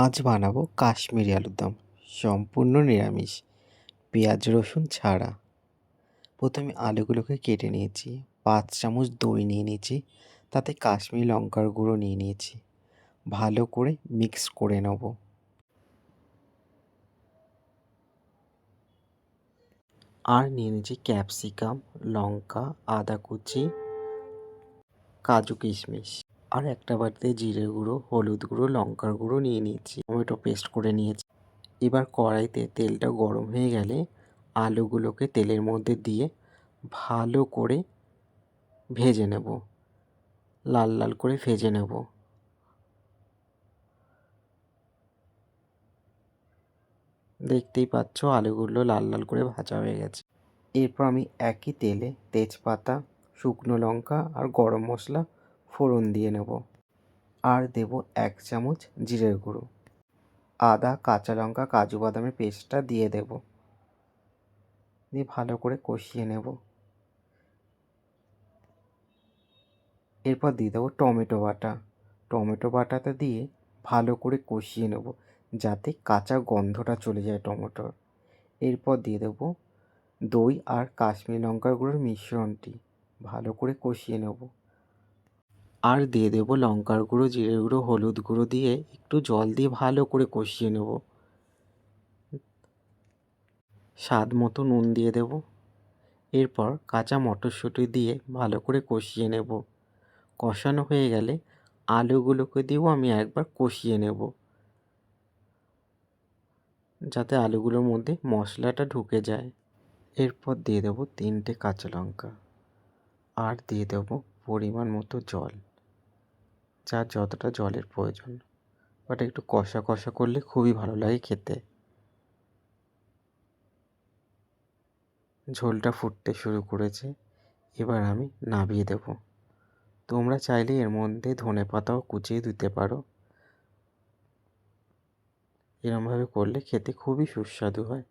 আজ বানাবো কাশ্মীরি আলুর দম, সম্পূর্ণ নিরামিষ, পেঁয়াজ রসুন ছাড়া। প্রথমে আলুগুলোকে কেটে নিয়েছি, 5 চামচ দই নিয়ে নিয়েছি, তাতে কাশ্মীরি লঙ্কার গুঁড়ো নিয়ে নিয়েছি, ভালো করে মিক্স করে নেব। আর নিয়ে নিয়েছি ক্যাপসিকাম, লঙ্কা, আদা কুচি, কাজু কিশমিশ। আর একটা বাটিতে জিরে গুঁড়ো, হলুদ গুঁড়ো, লঙ্কার গুঁড়ো নিয়ে নিয়েছি, টমেটো পেস্ট করে নিয়েছি। এবার কড়াইতে তেলটা গরম হয়ে গেলে আলুগুলোকে তেলের মধ্যে দিয়ে ভালো করে ভেজে নেব, লাল লাল করে ভেজে নেব। দেখতেই পাচ্ছ আলুগুলো লাল লাল করে ভাজা হয়ে গেছে। এরপর আমি একই তেলে তেজপাতা, শুকনো লঙ্কা আর গরম মশলা ফোড়ন দিয়ে নেব। আর দেব 1 চামচ জিরের গুঁড়ো, আদা, কাঁচা লঙ্কা, কাজু বাদামের পেস্টটা দিয়ে দেব, দিয়ে ভালো করে কষিয়ে নেব। এরপর দিয়ে দেবো টমেটো বাটা, টমেটো বাটাটা দিয়ে ভালো করে কষিয়ে নেব যাতে কাঁচা গন্ধটা চলে যায় টমেটোর। এরপর দিয়ে দেবো দই আর কাশ্মীরি লঙ্কার গুঁড়োর মিশ্রণটি, ভালো করে কষিয়ে নেব। আর দিয়ে দেবো লঙ্কার গুঁড়ো, জিরের গুঁড়ো, হলুদ গুঁড়ো দিয়ে একটু জল দিয়ে ভালো করে কষিয়ে নেব। স্বাদ মতো নুন দিয়ে দেব। এরপর কাঁচা মটরশুঁটি দিয়ে ভালো করে কষিয়ে নেব। কষানো হয়ে গেলে আলুগুলোকে দিয়েও আমি একবার কষিয়ে নেব যাতে আলুগুলোর মধ্যে মশলাটা ঢুকে যায়। এরপর দিয়ে দেবো 3টে কাঁচা লঙ্কা আর দিয়ে দেবো পরিমাণ মতো জল, যার যতটা জলের প্রয়োজন। বাট একটু কষা কষা করলে খুবই ভালো লাগে খেতে। ঝোলটা ফুটতে শুরু করেছে, এবার আমি নামিয়ে দেবো। তোমরা চাইলে এর মধ্যে ধনেপাতাও কুচিয়ে দিতে পারো। এরমভাবে করলে খেতে খুবই সুস্বাদু হয়।